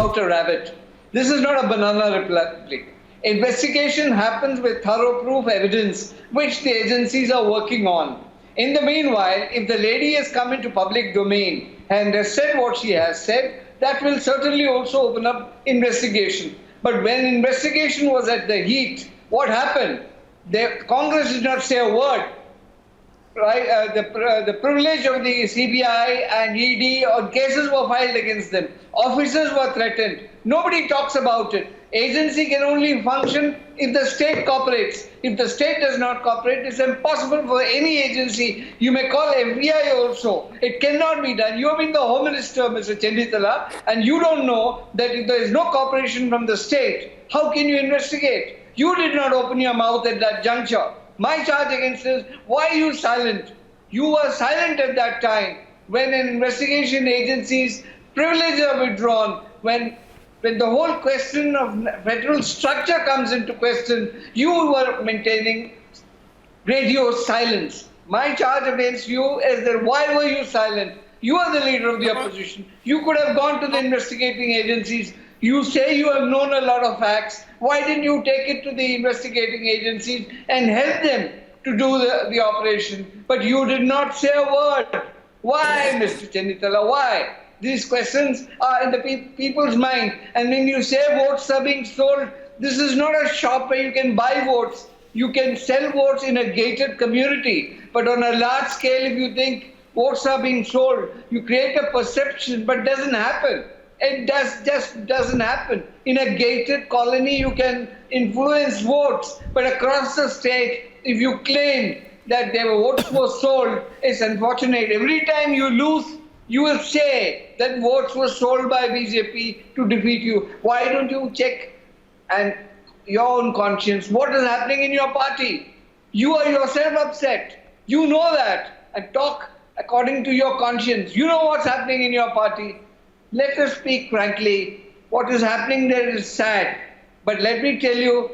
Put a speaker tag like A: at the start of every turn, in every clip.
A: about a rabbit. This is not a banana republic. Investigation happens with thorough proof evidence, which the agencies are working on. In the meanwhile, if the lady has come into public domain and has said what she has said, that will certainly also open up investigation. But when investigation was at the heat, what happened? The Congress did not say a word. Right, the privilege of the CBI and ED or cases were filed against them. Officers were threatened. Nobody talks about it. Agency can only function if the state cooperates. If the state does not cooperate, it's impossible for any agency. You may call FBI also. It cannot be done. You have been the Home Minister, Mr. Chennithala, and you don't know that if there is no cooperation from the state, how can you investigate? You did not open your mouth at that juncture. My charge against is, why are you silent? You were silent at that time when an investigation agency's privileges are withdrawn, when the whole question of federal structure comes into question, you were maintaining radio silence. My charge against you is that why were you silent? You are the leader of the opposition. You could have gone to the investigating agencies. You say you have known a lot of facts. Why didn't you take it to the investigating agencies and help them to do the operation? But you did not say a word. Why, Mr. Chennithala? Why? These questions are in the people's mind. And when you say votes are being sold, this is not a shop where you can buy votes. You can sell votes in a gated community. But on a large scale, if you think votes are being sold, you create a perception, but it doesn't happen. It just doesn't happen. In a gated colony, you can influence votes, but across the state, if you claim that their votes were sold, it's unfortunate. Every time you lose, you will say that votes were sold by BJP to defeat you. Why don't you check and your own conscience? What is happening in your party? You are yourself upset. You know that, and talk according to your conscience. You know what's happening in your party. Let us speak frankly. What is happening there is sad. But let me tell you,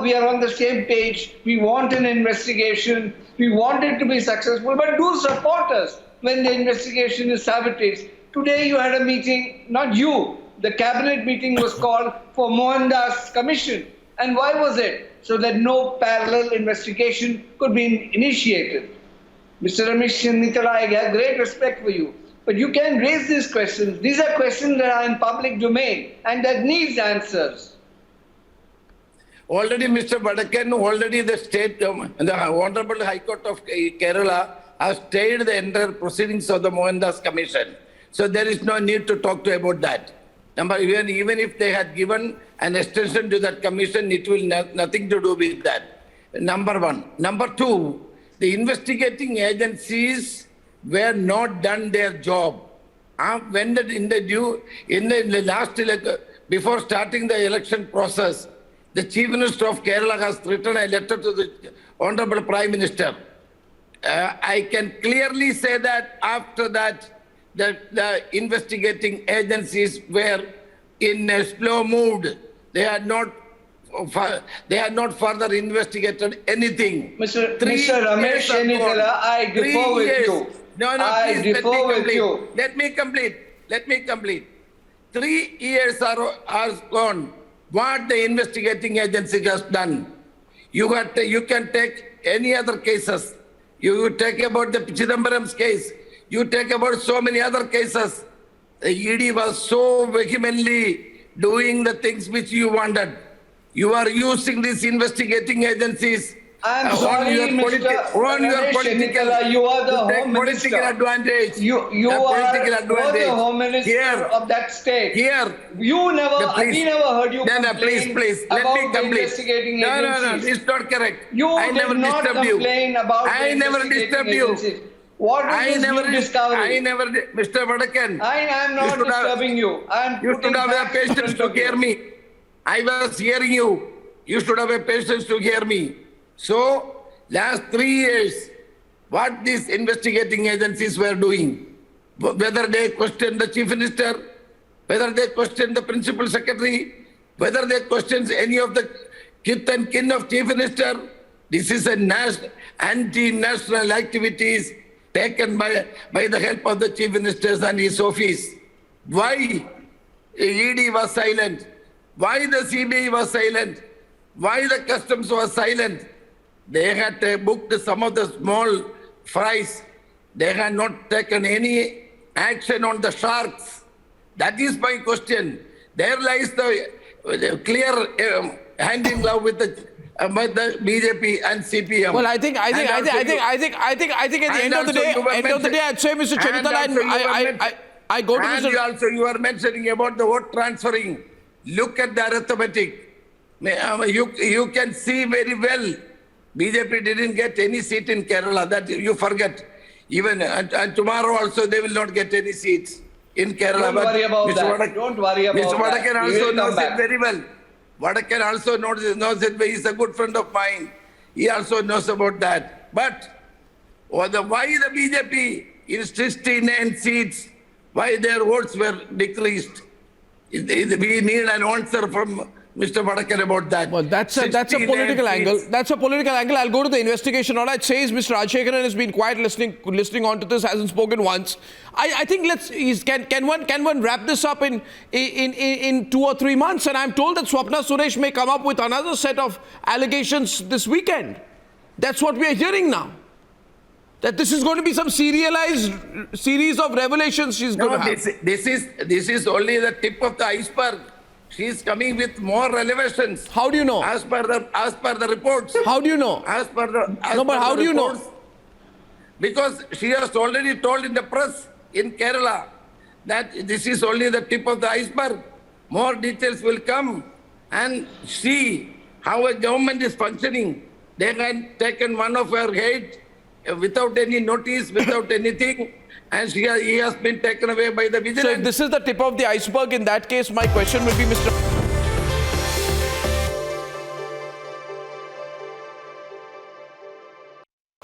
A: we are on the same page. We want an investigation. We want it to be successful. But do support us when the investigation is sabotaged. Today you had a meeting, not you. The cabinet meeting was called for Mohandas Commission. And why was it? So that no parallel investigation could be initiated. Mr. Ramesh Chennithala, I have great respect for you. But you can raise these questions. These are questions that are in public domain and that needs answers.
B: Already, Mr. Vadakkan, already the state, the Honorable High Court of Kerala has stayed the entire proceedings of the Mohandas Commission. So there is no need to talk to about that. Even if they had given an extension to that commission, it will nothing to do with that. Number one. Number two, the investigating agencies were not done their job. When before starting the election process, the Chief Minister of Kerala has written a letter to the Honorable Prime Minister. I can clearly say that after that, the investigating agencies were in a slow mood. They had not further investigated anything.
A: Mr. Ramesh Chennithala, I differ with you.
B: No,
A: I
B: please,
A: differ with you.
B: Let me complete. 3 years are gone. What the investigating agency has done. You can take any other cases. You take about the Chidambaram's case. You take about so many other cases. The ED was so vehemently doing the things which you wanted. You are using these investigating agencies.
A: I'm sorry, Mr. Ramesh Chennithala, you are the Home Minister.
B: Political advantage.
A: You are the Home Minister of that state. We never heard you complain about the investigating agencies.
B: No, it's not correct.
A: I never disturbed you. I
B: never disturbed you.
A: What is this new discovery?
B: Mr. Vadakkan.
A: I am not disturbing you.
B: You should have a patience to hear me. I was hearing you. You should have a patience to hear me. So, last 3 years, what these investigating agencies were doing, whether they questioned the Chief Minister, whether they questioned the Principal Secretary, whether they questioned any of the kith and kin of Chief Minister, this is a anti-national activities taken by the help of the Chief Ministers and his office. Why? ED was silent? Why the CBI was silent? Why the customs was silent? They had booked some of the small fries. They had not taken any action on the sharks. That is my question. There lies the clear hand in glove with the BJP and CPM.
C: Well, I think at the end of the day, I'd say, Mr. Chennithala, I go to
B: and
C: Mr.
B: you are mentioning about the vote transferring. Look at the arithmetic. You can see very well. BJP didn't get any seat in Kerala. That you forget. Even and tomorrow also they will not get any seats in Kerala.
A: Don't worry about that. Don't worry about
B: Mr. Vadakkan
A: that.
B: also knows it very well. Vadakkan also knows it. He is a good friend of mine. He also knows about that. But why the BJP in 69 seats, why their votes were decreased? We need an answer from Mr. Vadakkan about that.
C: Well, that's a political angle. That's a political angle. I'll go to the investigation. All I'd say is Mr. Rajshekharan has been quiet listening on to this, hasn't spoken once. I think can one wrap this up in 2 or 3 months? And I'm told that Swapna Suresh may come up with another set of allegations this weekend. That's what we are hearing now. That this is going to be some serialized series of revelations she's going to have.
B: This is only the tip of the iceberg. She is coming with more revelations.
C: How do you know?
B: As per the reports.
C: How do you know? How do you know?
B: Because she has already told in the press in Kerala that this is only the tip of the iceberg. More details will come and see how a government is functioning. They had taken one of her head without any notice, without anything, and he has been taken away by the vigilance.
C: So if this is the tip of the iceberg, in that case, my question will be, Mr.